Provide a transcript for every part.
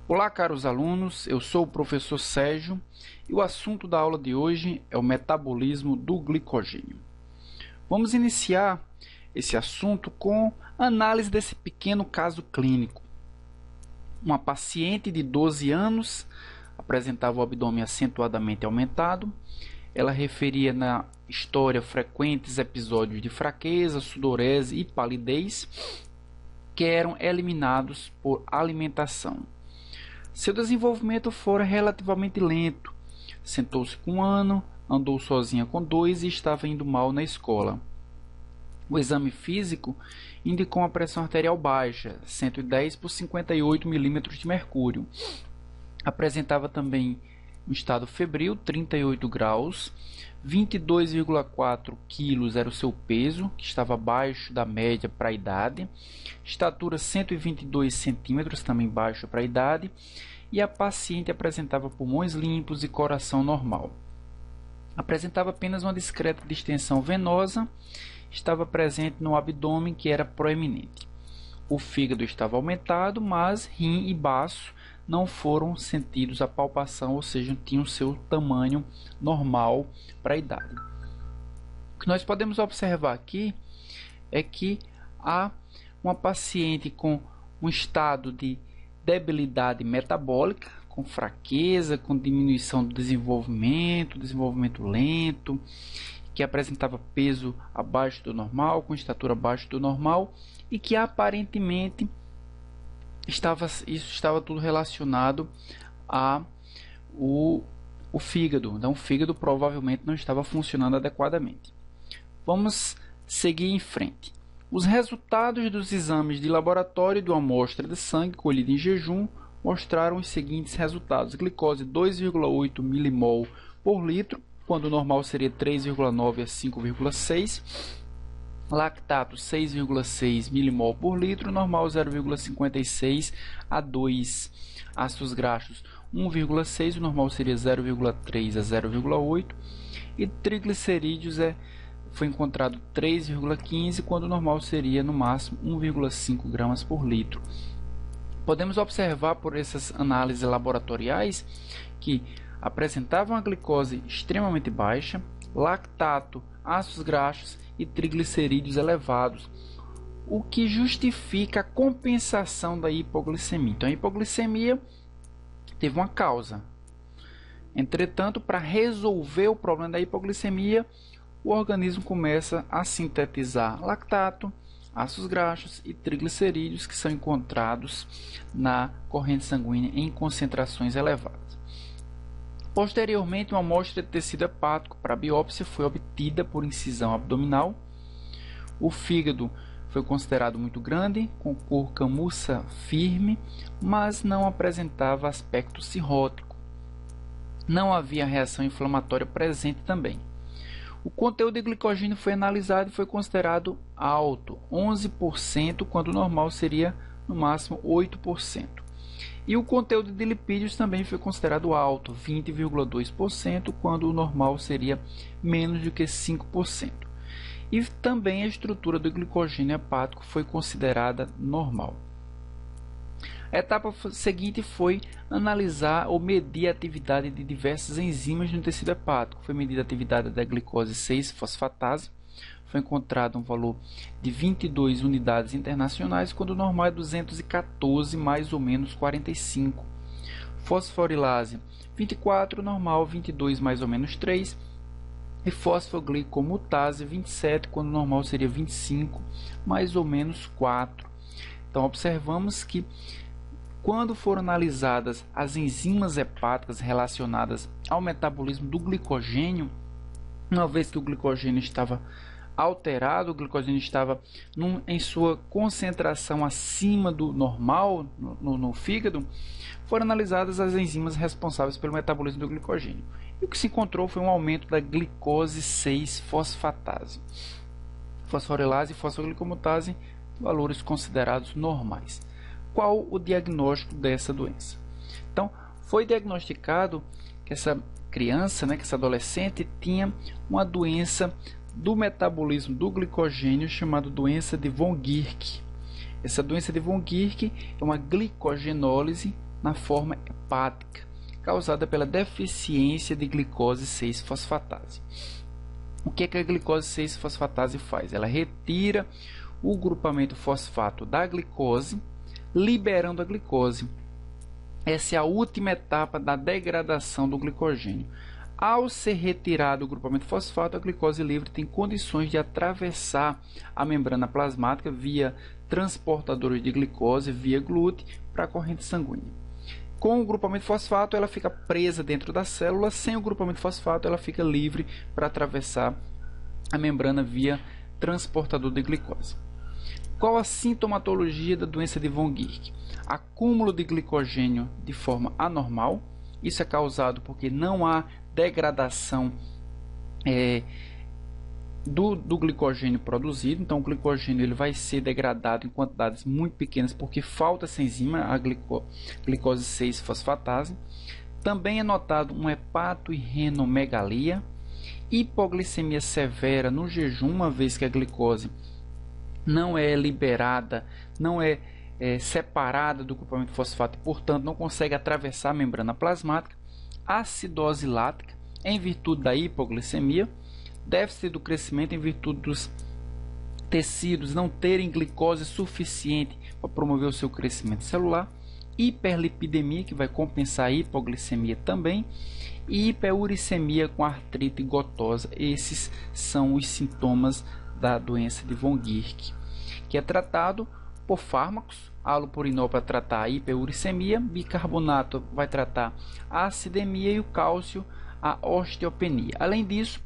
Olá, caros alunos, eu sou o professor Sérgio e o assunto da aula de hoje é o metabolismo do glicogênio. Vamos iniciar esse assunto com a análise desse pequeno caso clínico. Uma paciente de 12 anos apresentava o abdômen acentuadamente aumentado. Ela referia na história frequentes episódios de fraqueza, sudorese e palidez que eram eliminados por alimentação. Seu desenvolvimento fora relativamente lento. Sentou-se com 1 ano, andou sozinha com 2 e estava indo mal na escola. O exame físico indicou uma pressão arterial baixa, 110 por 58 milímetros de mercúrio. Apresentava também um estado febril, 38 graus, 22,4 quilos era o seu peso, que estava abaixo da média para a idade, estatura 122 centímetros, também baixo para a idade, e a paciente apresentava pulmões limpos e coração normal. Apresentava apenas uma discreta distensão venosa, estava presente no abdômen que era proeminente. O fígado estava aumentado, mas rim e baço não foram sentidos a palpação, ou seja, tinham seu tamanho normal para a idade. O que nós podemos observar aqui é que há uma paciente com um estado de debilidade metabólica, com fraqueza, com diminuição do desenvolvimento lento, que apresentava peso abaixo do normal, com estatura abaixo do normal e que aparentemente isso estava tudo relacionado ao fígado. Então o fígado provavelmente não estava funcionando adequadamente. Vamos seguir em frente. Os resultados dos exames de laboratório de uma amostra de sangue colhida em jejum mostraram os seguintes resultados: glicose 2,8 milimol por litro, quando o normal seria 3,9 a 5,6. Lactato 6,6 milimol por litro, normal 0,56 a 2. Ácidos graxos 1,6, o normal seria 0,3 a 0,8. E triglicerídeos foi encontrado 3,15, quando o normal seria no máximo 1,5 gramas por litro. Podemos observar por essas análises laboratoriais que apresentavam a glicose extremamente baixa, lactato, ácidos graxos e triglicerídeos elevados, o que justifica a compensação da hipoglicemia. Então a hipoglicemia teve uma causa. Entretanto, para resolver o problema da hipoglicemia, o organismo começa a sintetizar lactato, ácidos graxos e triglicerídeos que são encontrados na corrente sanguínea em concentrações elevadas. Posteriormente, uma amostra de tecido hepático para biópsia foi obtida por incisão abdominal. O fígado foi considerado muito grande, com cor camuça firme, mas não apresentava aspecto cirrótico. Não havia reação inflamatória presente também. O conteúdo de glicogênio foi analisado e foi considerado alto, 11%, quando o normal seria no máximo 8%. E o conteúdo de lipídios também foi considerado alto, 20,2%, quando o normal seria menos do que 5%. E também a estrutura do glicogênio hepático foi considerada normal. A etapa seguinte foi analisar ou medir a atividade de diversas enzimas no tecido hepático. Foi medida a atividade da glicose 6-fosfatase. Foi encontrado um valor de 22 unidades internacionais, quando o normal é 214, mais ou menos 45. Fosforilase 24, normal 22, mais ou menos 3. E fosfoglicomutase 27, quando o normal seria 25, mais ou menos 4. Então observamos que quando foram analisadas as enzimas hepáticas relacionadas ao metabolismo do glicogênio, uma vez que o glicogênio estava alterado, o glicogênio estava em sua concentração acima do normal no fígado, foram analisadas as enzimas responsáveis pelo metabolismo do glicogênio. E o que se encontrou foi um aumento da glicose 6-fosfatase. Fosforilase e fosfoglicomutase, valores considerados normais. Qual o diagnóstico dessa doença? Então, foi diagnosticado que essa criança, que essa adolescente tinha uma doença do metabolismo do glicogênio chamada doença de von Gierke. Essa doença de von Gierke é uma glicogenólise na forma hepática, causada pela deficiência de glicose 6-fosfatase. O que a glicose 6-fosfatase faz? Ela retira o grupamento fosfato da glicose, liberando a glicose. Essa é a última etapa da degradação do glicogênio. Ao ser retirado o grupamento fosfato, a glicose livre tem condições de atravessar a membrana plasmática via transportadores de glicose, via GLUT, para a corrente sanguínea. Com o grupamento fosfato, ela fica presa dentro da célula. Sem o grupamento fosfato, ela fica livre para atravessar a membrana via transportador de glicose. Qual a sintomatologia da doença de von Guericke? Acúmulo de glicogênio de forma anormal. Isso é causado porque não há degradação do glicogênio produzido. Então o glicogênio ele vai ser degradado em quantidades muito pequenas porque falta essa enzima, a glicose 6-fosfatase. Também é notado um hepato e renomegalia, hipoglicemia severa no jejum, uma vez que a glicose não é liberada, não é separada do grupamento fosfato e, portanto, não consegue atravessar a membrana plasmática. Acidose lática em virtude da hipoglicemia, déficit do crescimento em virtude dos tecidos não terem glicose suficiente para promover o seu crescimento celular, hiperlipidemia, que vai compensar a hipoglicemia também, e hiperuricemia com artrite gotosa. Esses são os sintomas da doença de von Guericke, que é tratado por fármacos. Allopurinol para tratar a hiperuricemia, bicarbonato vai tratar a acidemia e o cálcio a osteopenia. Além disso,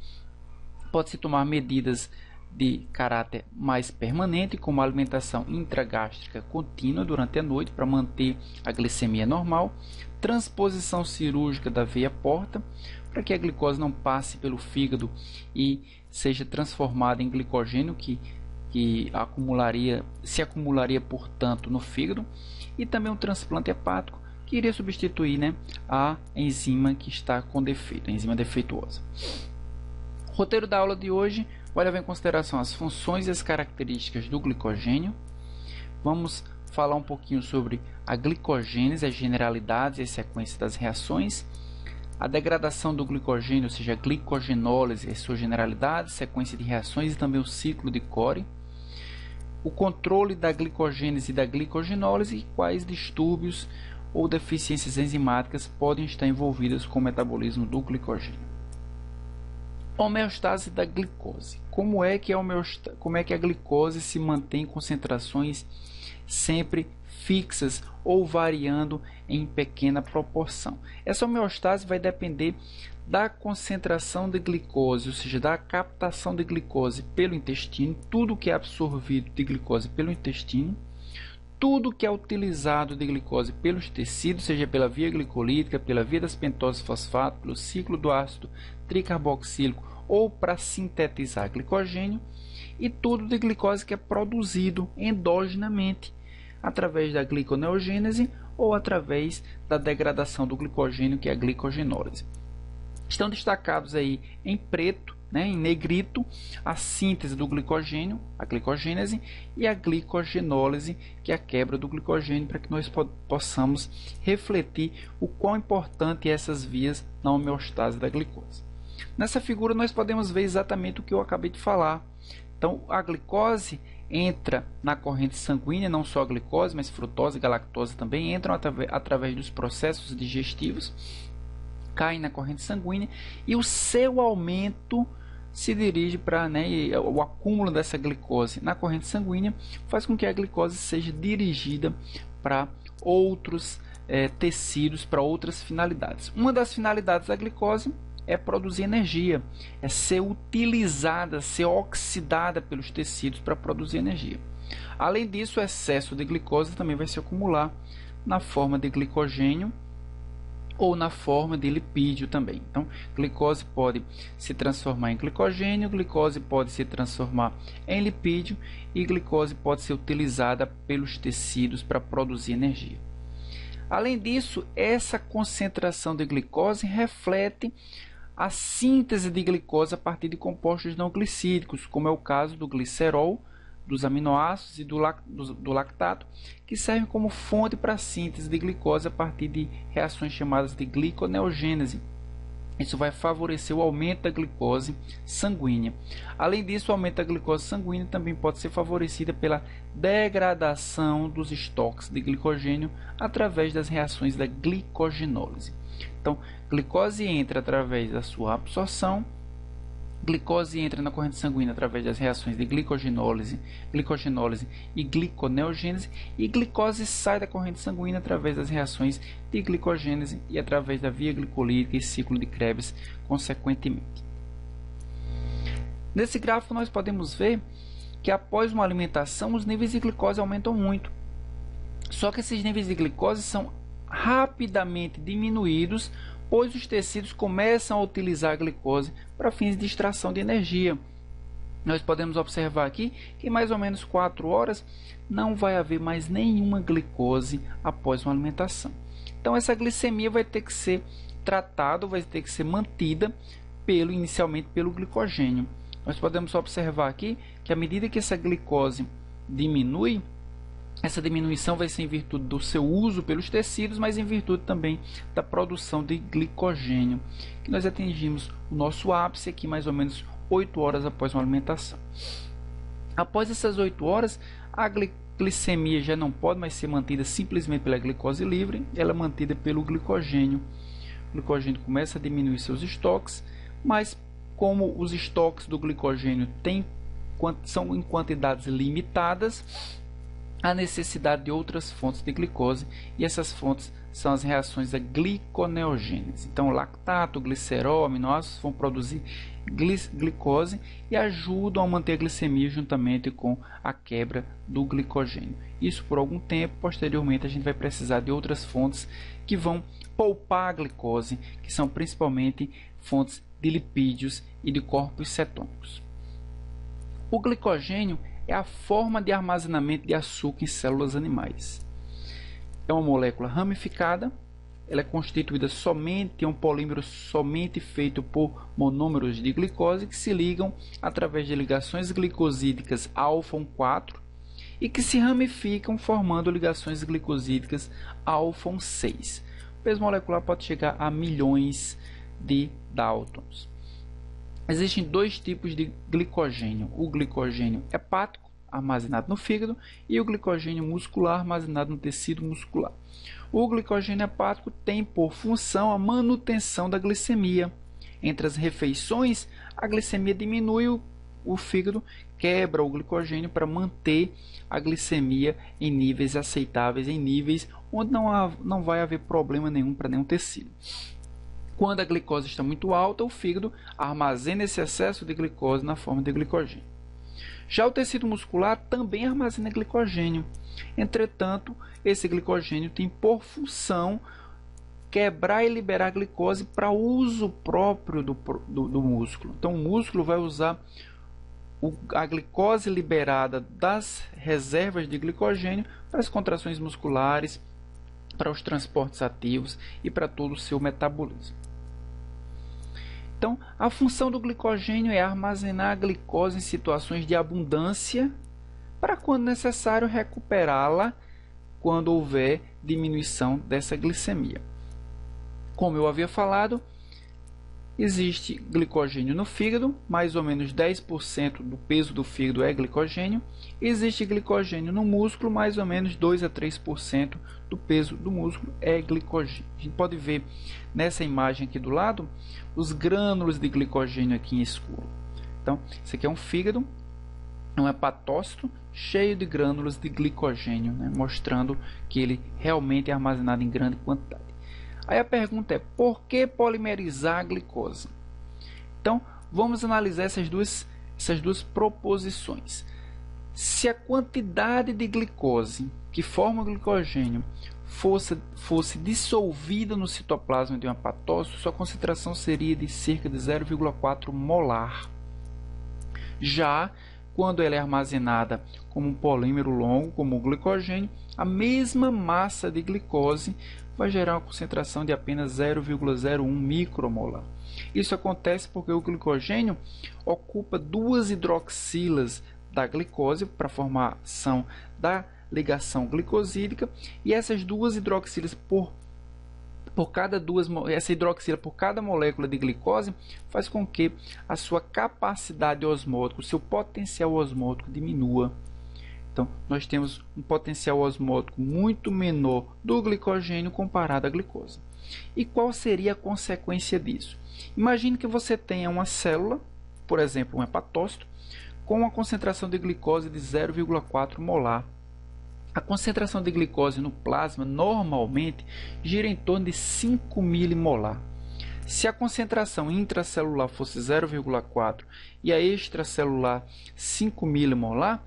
pode-se tomar medidas de caráter mais permanente, como alimentação intragástrica contínua durante a noite para manter a glicemia normal, transposição cirúrgica da veia porta para que a glicose não passe pelo fígado e seja transformada em glicogênio que se acumularia, portanto, no fígado, e também um transplante hepático que iria substituir, a enzima que está com defeito, a enzima defeituosa. O roteiro da aula de hoje vai levar em consideração as funções e as características do glicogênio. Vamos falar um pouquinho sobre a glicogênese, as generalidades e as sequências das reações, a degradação do glicogênio, ou seja, a glicogenólise, as suas generalidades, sequência de reações e também o ciclo de Cori, o controle da glicogênese e da glicogenólise e quais distúrbios ou deficiências enzimáticas podem estar envolvidas com o metabolismo do glicogênio. Homeostase da glicose. Como é que a glicose se mantém em concentrações sempre fixas ou variando em pequena proporção? Essa homeostase vai depender da concentração de glicose, ou seja, da captação de glicose pelo intestino, tudo que é absorvido de glicose pelo intestino, tudo que é utilizado de glicose pelos tecidos, seja pela via glicolítica, pela via das pentoses fosfato, pelo ciclo do ácido tricarboxílico ou para sintetizar glicogênio, e tudo de glicose que é produzido endogenamente através da gliconeogênese ou através da degradação do glicogênio, que é a glicogenólise. Estão destacados aí em preto, em negrito, a síntese do glicogênio, a glicogênese, e a glicogenólise, que é a quebra do glicogênio, para que nós possamos refletir o quão importante essas vias na homeostase da glicose. Nessa figura nós podemos ver exatamente o que eu acabei de falar. Então a glicose entra na corrente sanguínea, não só a glicose, mas frutose e galactose também entram através dos processos digestivos, caem na corrente sanguínea, e o seu aumento se dirige para o acúmulo dessa glicose na corrente sanguínea, faz com que a glicose seja dirigida para outros tecidos, para outras finalidades. Uma das finalidades da glicose é produzir energia, é ser utilizada, ser oxidada pelos tecidos para produzir energia. Além disso, o excesso de glicose também vai se acumular na forma de glicogênio ou na forma de lipídio também. Então, glicose pode se transformar em glicogênio, glicose pode se transformar em lipídio e glicose pode ser utilizada pelos tecidos para produzir energia. Além disso, essa concentração de glicose reflete a síntese de glicose a partir de compostos não glicídicos, como é o caso do glicerol, dos aminoácidos e do lactato, que servem como fonte para a síntese de glicose a partir de reações chamadas de gliconeogênese. Isso vai favorecer o aumento da glicose sanguínea. Além disso, o aumento da glicose sanguínea também pode ser favorecido pela degradação dos estoques de glicogênio através das reações da glicogenólise. Então, glicose entra através da sua absorção, glicose entra na corrente sanguínea através das reações de glicogenólise e gliconeogênese, e glicose sai da corrente sanguínea através das reações de glicogênese e através da via glicolítica e ciclo de Krebs, consequentemente. Nesse gráfico nós podemos ver que após uma alimentação os níveis de glicose aumentam muito. Só que esses níveis de glicose são rapidamente diminuídos, pois os tecidos começam a utilizar a glicose para fins de extração de energia. Nós podemos observar aqui que em mais ou menos 4 horas não vai haver mais nenhuma glicose após uma alimentação. Então essa glicemia vai ter que ser tratada, vai ter que ser mantida inicialmente pelo glicogênio. Nós podemos observar aqui que à medida que essa glicose diminui, essa diminuição vai ser em virtude do seu uso pelos tecidos, mas em virtude também da produção de glicogênio, que nós atingimos o nosso ápice aqui mais ou menos 8 horas após uma alimentação. Após essas 8 horas, a glicemia já não pode mais ser mantida simplesmente pela glicose livre, ela é mantida pelo glicogênio. O glicogênio começa a diminuir seus estoques, mas como os estoques do glicogênio são em quantidades limitadas, a necessidade de outras fontes de glicose, e essas fontes são as reações da gliconeogênese. Então, o lactato, o glicerol, aminoácidos vão produzir glicose e ajudam a manter a glicemia juntamente com a quebra do glicogênio. Isso por algum tempo. Posteriormente, a gente vai precisar de outras fontes que vão poupar a glicose, que são principalmente fontes de lipídios e de corpos cetônicos. O glicogênio é a forma de armazenamento de açúcar em células animais. É uma molécula ramificada, ela é constituída somente, é um polímero somente feito por monômeros de glicose que se ligam através de ligações glicosídicas alfa-1,4 e que se ramificam formando ligações glicosídicas alfa-1,6. O peso molecular pode chegar a milhões de Daltons. Existem 2 tipos de glicogênio: o glicogênio hepático, armazenado no fígado, e o glicogênio muscular, armazenado no tecido muscular. O glicogênio hepático tem por função a manutenção da glicemia. Entre as refeições, a glicemia diminui, o fígado quebra o glicogênio para manter a glicemia em níveis aceitáveis, em níveis onde não vai haver problema nenhum para nenhum tecido. Quando a glicose está muito alta, o fígado armazena esse excesso de glicose na forma de glicogênio. Já o tecido muscular também armazena glicogênio. Entretanto, esse glicogênio tem por função quebrar e liberar glicose para uso próprio do músculo. Então, o músculo vai usar a glicose liberada das reservas de glicogênio para as contrações musculares, para os transportes ativos e para todo o seu metabolismo. Então, a função do glicogênio é armazenar a glicose em situações de abundância para, quando necessário, recuperá-la quando houver diminuição dessa glicemia. Como eu havia falado, existe glicogênio no fígado, mais ou menos 10% do peso do fígado é glicogênio. Existe glicogênio no músculo, mais ou menos 2 a 3% do peso do músculo é glicogênio. A gente pode ver nessa imagem aqui do lado os grânulos de glicogênio aqui em escuro. Então, isso aqui é um fígado, um hepatócito cheio de grânulos de glicogênio, né, mostrando que ele realmente é armazenado em grande quantidade. Aí a pergunta é: por que polimerizar a glicose? Então, vamos analisar essas duas proposições. Se a quantidade de glicose que forma o glicogênio fosse dissolvida no citoplasma de um hepatócito, sua concentração seria de cerca de 0,4 molar. Já quando ela é armazenada como um polímero longo, como o glicogênio, a mesma massa de glicose vai gerar uma concentração de apenas 0,01 micromolar. Isso acontece porque o glicogênio ocupa 2 hidroxilas da glicose para a formação da ligação glicosídica, e essas duas hidroxilas essa hidroxila por cada molécula de glicose faz com que a sua capacidade osmótica, o seu potencial osmótico diminua. Então, nós temos um potencial osmótico muito menor do glicogênio comparado à glicose. E qual seria a consequência disso? Imagine que você tenha uma célula, por exemplo, um hepatócito, com uma concentração de glicose de 0,4 molar. A concentração de glicose no plasma normalmente gira em torno de 5 milimolar. Se a concentração intracelular fosse 0,4 e a extracelular 5 milimolar,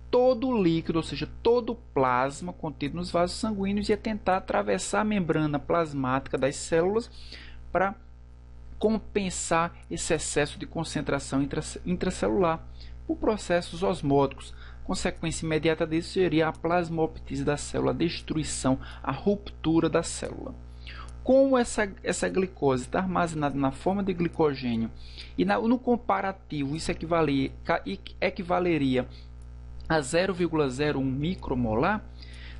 todo o líquido, ou seja, todo o plasma contido nos vasos sanguíneos ia tentar atravessar a membrana plasmática das células para compensar esse excesso de concentração intracelular por processos osmóticos. Consequência imediata disso seria a plasmoptise da célula, a destruição, a ruptura da célula. Como essa glicose está armazenada na forma de glicogênio e no comparativo isso equivaleria a 0,01 micromolar,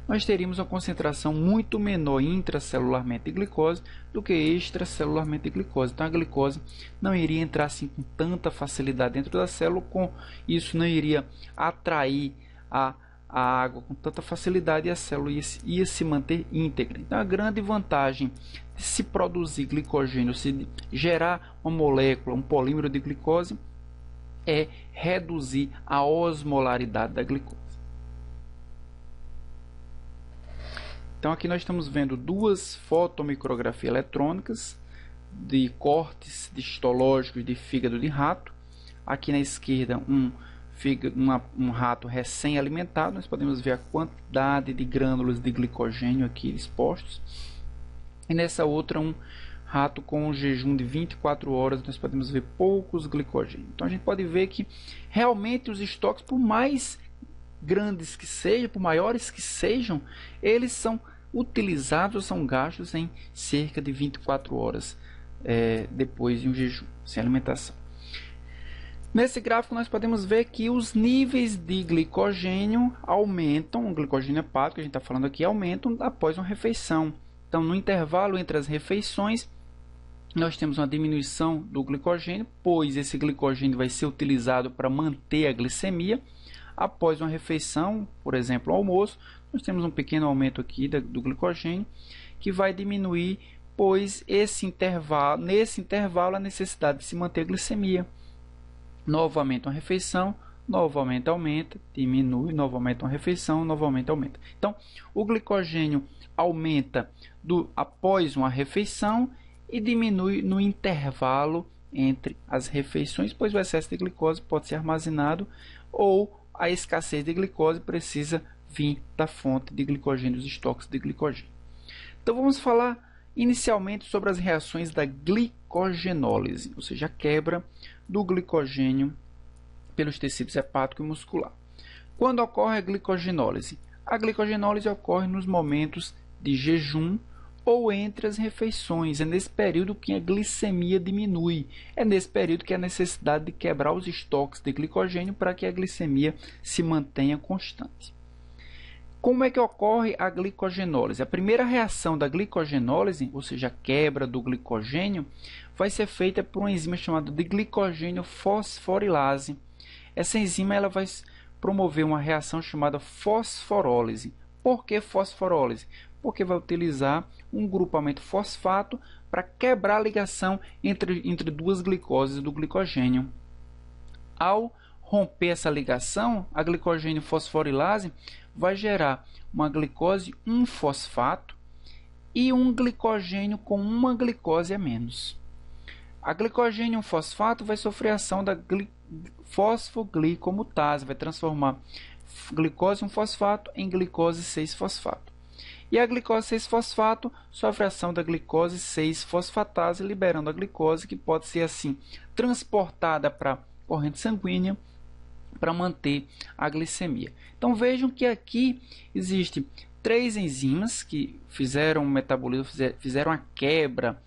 nós teríamos uma concentração muito menor intracelularmente de glicose do que extracelularmente de glicose. Então a glicose não iria entrar assim com tanta facilidade dentro da célula, com isso não iria atrair a água com tanta facilidade e a célula ia se manter íntegra. Então a grande vantagem de se produzir glicogênio, se gerar uma molécula, um polímero de glicose, é reduzir a osmolaridade da glicose. Então aqui nós estamos vendo duas fotomicrografias eletrônicas de cortes histológicos de fígado de rato. Aqui na esquerda um rato recém-alimentado, nós podemos ver a quantidade de grânulos de glicogênio aqui expostos. E nessa outra um rato com um jejum de 24 horas, nós podemos ver poucos glicogênios. Então a gente pode ver que realmente os estoques, por mais grandes que sejam, por maiores que sejam, eles são utilizados, são gastos em cerca de 24 horas depois de um jejum, sem alimentação. Nesse gráfico nós podemos ver que os níveis de glicogênio aumentam, o glicogênio hepático que a gente está falando aqui, aumentam após uma refeição. Então no intervalo entre as refeições nós temos uma diminuição do glicogênio, pois esse glicogênio vai ser utilizado para manter a glicemia. Após uma refeição, por exemplo, o almoço, nós temos um pequeno aumento aqui do glicogênio, que vai diminuir, pois nesse intervalo a necessidade de se manter a glicemia. Novamente uma refeição, novamente aumenta, diminui, novamente uma refeição, novamente aumenta. Então, o glicogênio aumenta após uma refeição e diminui no intervalo entre as refeições, pois o excesso de glicose pode ser armazenado ou a escassez de glicose precisa vir da fonte de glicogênio, dos estoques de glicogênio. Então vamos falar inicialmente sobre as reações da glicogenólise, ou seja, a quebra do glicogênio pelos tecidos hepático e muscular. Quando ocorre a glicogenólise? A glicogenólise ocorre nos momentos de jejum ou entre as refeições. É nesse período que a glicemia diminui. É nesse período que há necessidade de quebrar os estoques de glicogênio para que a glicemia se mantenha constante. Como é que ocorre a glicogenólise? A primeira reação da glicogenólise, ou seja, a quebra do glicogênio, vai ser feita por uma enzima chamada de glicogênio fosforilase. Essa enzima ela vai promover uma reação chamada fosforólise. Por que fosforólise? Porque vai utilizar um grupamento fosfato para quebrar a ligação entre duas glicoses do glicogênio. Ao romper essa ligação, a glicogênio fosforilase vai gerar uma glicose 1-fosfato e um glicogênio com uma glicose a menos. A glicogênio 1-fosfato vai sofrer a ação da fosfoglicomutase, vai transformar glicose 1-fosfato em glicose 6-fosfato. E a glicose 6-fosfato sofre a ação da glicose 6-fosfatase, liberando a glicose, que pode ser assim transportada para a corrente sanguínea para manter a glicemia. Então vejam que aqui existem 3 enzimas que fizeram o metabolismo, fizeram a quebra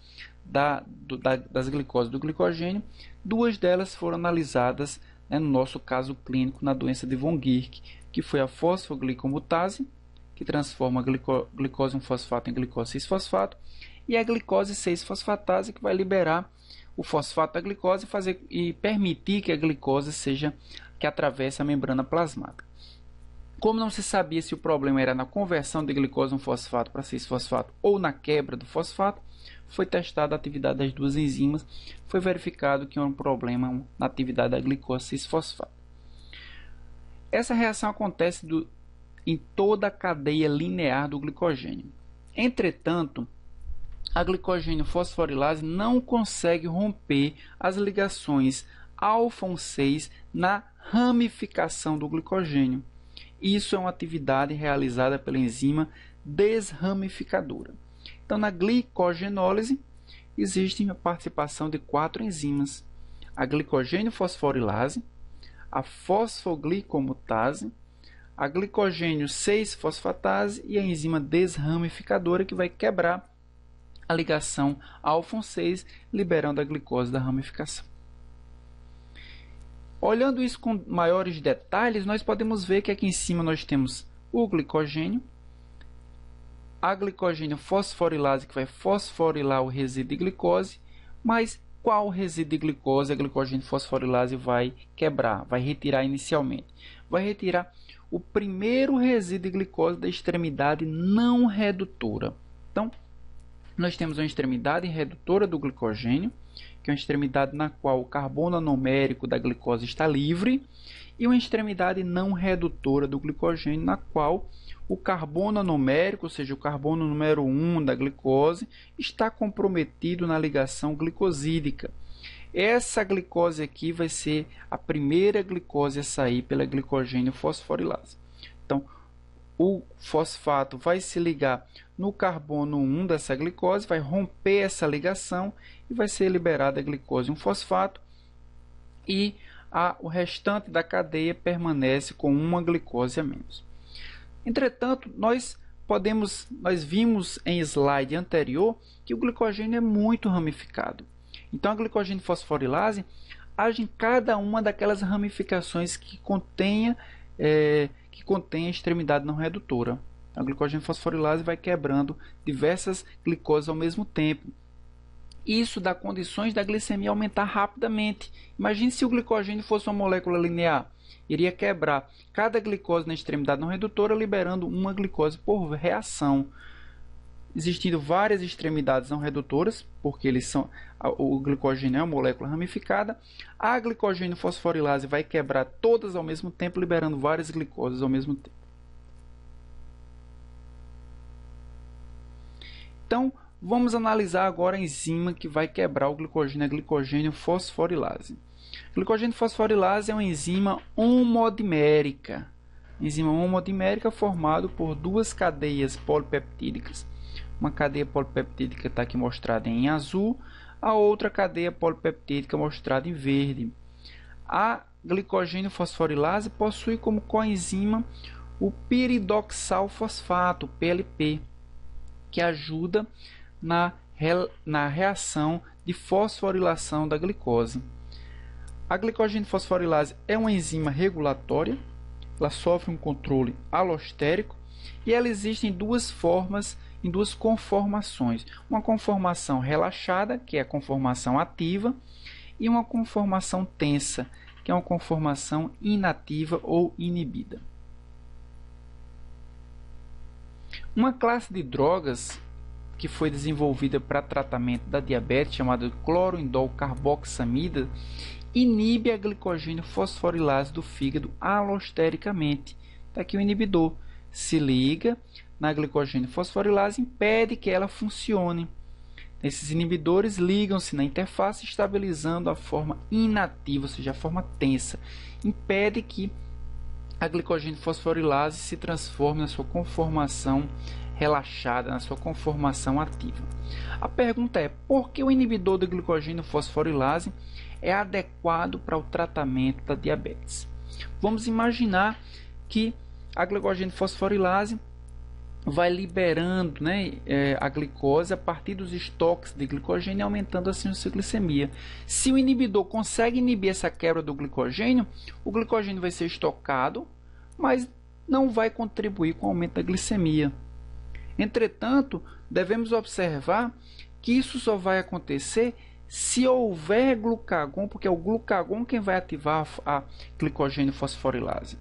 das glicoses do glicogênio. 2 delas foram analisadas né, no nosso caso clínico na doença de von Gierke, que foi a fosfoglicomutase, que transforma a glicose 1-fosfato em glicose 6-fosfato, e a glicose 6-fosfatase, que vai liberar o fosfato da glicose e permitir que a glicose que atravesse a membrana plasmática. Como não se sabia se o problema era na conversão de glicose 1-fosfato para 6-fosfato ou na quebra do fosfato, foi testada a atividade das duas enzimas, foi verificado que era um problema na atividade da glicose 6-fosfato. Essa reação acontece em toda a cadeia linear do glicogênio. Entretanto, a glicogênio fosforilase não consegue romper as ligações alfa-6 na ramificação do glicogênio. Isso é uma atividade realizada pela enzima desramificadora. Então, na glicogenólise, existe a participação de 4 enzimas: a glicogênio fosforilase, a fosfoglicomutase, a glicogênio 6-fosfatase e a enzima desramificadora, que vai quebrar a ligação alfa-6, liberando a glicose da ramificação. Olhando isso com maiores detalhes, nós podemos ver que aqui em cima nós temos o glicogênio, a glicogênio fosforilase, que vai fosforilar o resíduo de glicose, mas qual resíduo de glicose a glicogênio fosforilase vai quebrar, vai retirar inicialmente? Vai retirar o primeiro resíduo de glicose da extremidade não redutora. Então, nós temos uma extremidade redutora do glicogênio, que é uma extremidade na qual o carbono anomérico da glicose está livre, e uma extremidade não redutora do glicogênio, na qual o carbono anomérico, ou seja, o carbono número 1 da glicose, está comprometido na ligação glicosídica. Essa glicose aqui vai ser a primeira glicose a sair pela glicogênio fosforilase. Então, o fosfato vai se ligar no carbono 1 dessa glicose, vai romper essa ligação e vai ser liberada a glicose 1-fosfato, e o restante da cadeia permanece com uma glicose a menos. Entretanto, nós vimos em slide anterior que o glicogênio é muito ramificado. Então, a glicogênio fosforilase age em cada uma daquelas ramificações que contém a extremidade não redutora. A glicogênio fosforilase vai quebrando diversas glicoses ao mesmo tempo. Isso dá condições da glicemia aumentar rapidamente. Imagine se o glicogênio fosse uma molécula linear. Iria quebrar cada glicose na extremidade não redutora, liberando uma glicose por reação. Existindo várias extremidades não redutoras, porque o glicogênio é uma molécula ramificada, a glicogênio fosforilase vai quebrar todas ao mesmo tempo, liberando várias glicoses ao mesmo tempo. Então, vamos analisar agora a enzima que vai quebrar o glicogênio, a glicogênio fosforilase. A glicogênio fosforilase é uma enzima homodimérica. Enzima homodimérica formada por duas cadeias polipeptídicas. Uma cadeia polipeptídica está aqui mostrada em azul, a outra cadeia polipeptídica mostrada em verde. A glicogênio fosforilase possui como coenzima o piridoxal fosfato, PLP, que ajuda na reação de fosforilação da glicose. A glicogênio fosforilase é uma enzima regulatória, ela sofre um controle alostérico e ela existe em duas formas, em duas conformações. Uma conformação relaxada, que é a conformação ativa, e uma conformação tensa, que é uma conformação inativa ou inibida. Uma classe de drogas que foi desenvolvida para tratamento da diabetes, chamada cloroindol carboxamida, inibe a glicogênio fosforilase do fígado alostericamente. Está aqui o inibidor. Se liga na glicogênio fosforilase, impede que ela funcione. Esses inibidores ligam-se na interface, estabilizando a forma inativa, ou seja, a forma tensa. Impede que a glicogênio fosforilase se transforme na sua conformação relaxada, na sua conformação ativa. A pergunta é: por que o inibidor da glicogênio fosforilase é adequado para o tratamento da diabetes? Vamos imaginar que a glicogênio fosforilase vai liberando, né, a glicose a partir dos estoques de glicogênio, aumentando assim a sua glicemia. Se o inibidor consegue inibir essa quebra do glicogênio, o glicogênio vai ser estocado, mas não vai contribuir com o aumento da glicemia. Entretanto, devemos observar que isso só vai acontecer se houver glucagon, porque é o glucagon quem vai ativar a glicogênio fosforilase.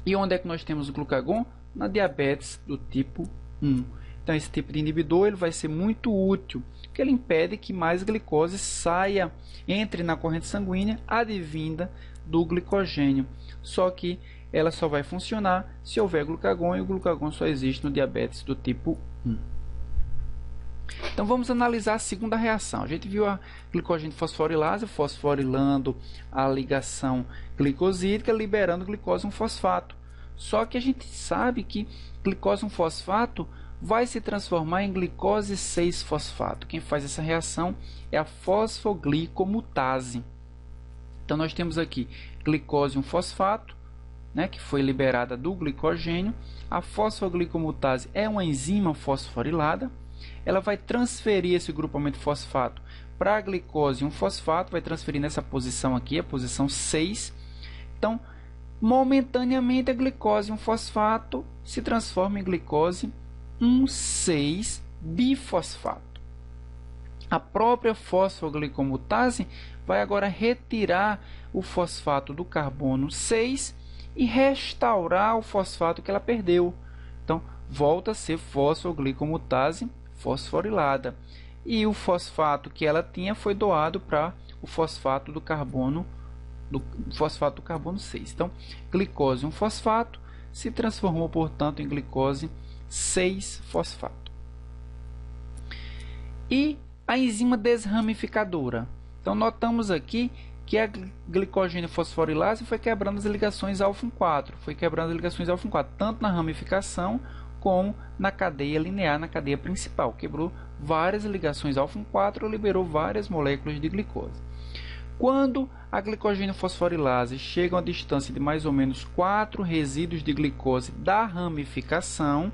E onde é que nós temos o glucagon? Na diabetes do tipo 1. Então esse tipo de inibidor ele vai ser muito útil, porque ele impede que mais glicose saia, entre na corrente sanguínea advinda do glicogênio. Só que ela só vai funcionar se houver glucagon, e o glucagon só existe no diabetes do tipo 1. Então vamos analisar a segunda reação. A gente viu a glicogênio fosforilase fosforilando a ligação glicosídica, liberando glicose 1-fosfato. Só que a gente sabe que glicose 1-fosfato vai se transformar em glicose 6-fosfato. Quem faz essa reação é a fosfoglicomutase. Então nós temos aqui glicose 1-fosfato, né, que foi liberada do glicogênio. A fosfoglicomutase é uma enzima fosforilada. Ela vai transferir esse grupamento fosfato para a glicose 1-fosfato, vai transferir nessa posição aqui, a posição 6. Então, momentaneamente a glicose 1-fosfato se transforma em glicose 1,6-bifosfato. A própria fosfoglicomutase vai agora retirar o fosfato do carbono 6 e restaurar o fosfato que ela perdeu. Então, volta a ser fosfoglicomutase fosforilada. E o fosfato que ela tinha foi doado para o fosfato do carbono 6. Então, glicose 1-fosfato se transformou, portanto, em glicose 6-fosfato. E a enzima desramificadora. Então, notamos aqui que a glicogênio fosforilase foi quebrando as ligações alfa-1,4. Foi quebrando as ligações alfa-1,4, tanto na ramificação como na cadeia linear, na cadeia principal. Quebrou várias ligações alfa-1,4, liberou várias moléculas de glicose. Quando a glicogênio fosforilase chega a uma distância de mais ou menos 4 resíduos de glicose da ramificação,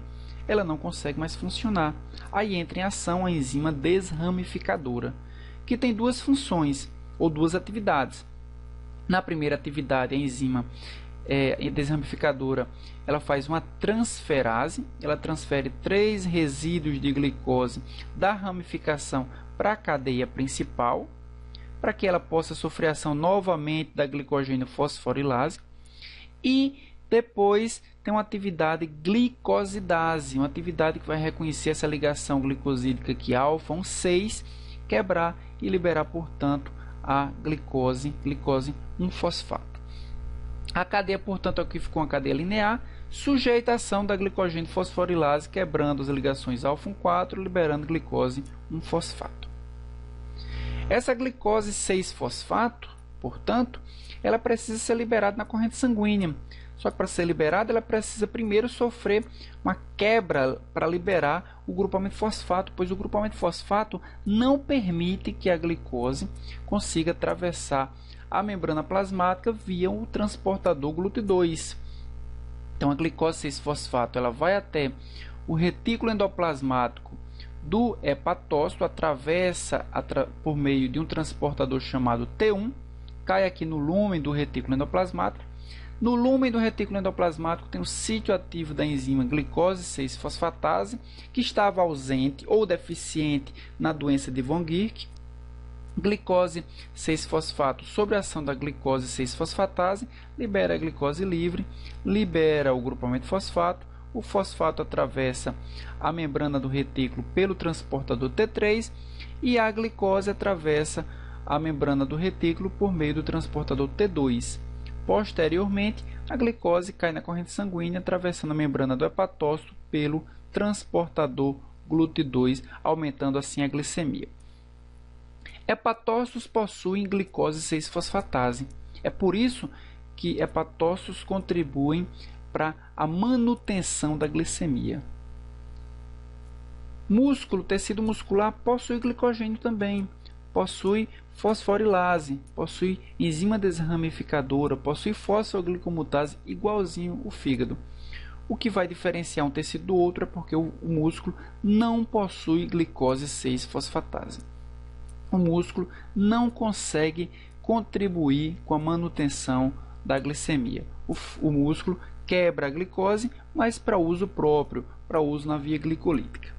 ela não consegue mais funcionar. Aí entra em ação a enzima desramificadora, que tem duas funções ou duas atividades. Na primeira atividade, a enzima desramificadora, ela faz uma transferase, ela transfere 3 resíduos de glicose da ramificação para a cadeia principal, para que ela possa sofrer ação novamente da glicogênio fosforilase. E depois tem uma atividade glicosidase, uma atividade que vai reconhecer essa ligação glicosídica aqui alfa 1,6, quebrar e liberar, portanto, a glicose 1-fosfato. A cadeia, portanto, aqui ficou uma cadeia linear, sujeita à ação da glicogênio fosforilase, quebrando as ligações alfa-1,4, liberando glicose 1-fosfato. Essa glicose 6-fosfato, portanto, ela precisa ser liberada na corrente sanguínea. Só que para ser liberada, ela precisa primeiro sofrer uma quebra para liberar o grupamento fosfato, pois o grupamento fosfato não permite que a glicose consiga atravessar a membrana plasmática via o transportador GLUT2. Então a glicose 6-fosfato ela vai até o retículo endoplasmático do hepatócito, atravessa por meio de um transportador chamado T1, cai aqui no lúmen do retículo endoplasmático. No lúmen do retículo endoplasmático tem o sítio ativo da enzima glicose 6-fosfatase, que estava ausente ou deficiente na doença de von Gierke. Glicose 6-fosfato, sob a ação da glicose 6-fosfatase, libera a glicose livre, libera o grupamento fosfato. O fosfato atravessa a membrana do retículo pelo transportador T3 e a glicose atravessa a membrana do retículo por meio do transportador T2. Posteriormente, a glicose cai na corrente sanguínea, atravessando a membrana do hepatócito pelo transportador GLUT2, aumentando assim a glicemia. Hepatócitos possuem glicose 6-fosfatase. É por isso que hepatócitos contribuem para a manutenção da glicemia. Músculo, tecido muscular, possui glicogênio também. Possui fosforilase, possui enzima desramificadora, possui fosfoglicomutase, igualzinho o fígado. O que vai diferenciar um tecido do outro é porque o músculo não possui glicose 6-fosfatase. O músculo não consegue contribuir com a manutenção da glicemia. O músculo quebra a glicose, mas para uso próprio, para uso na via glicolítica.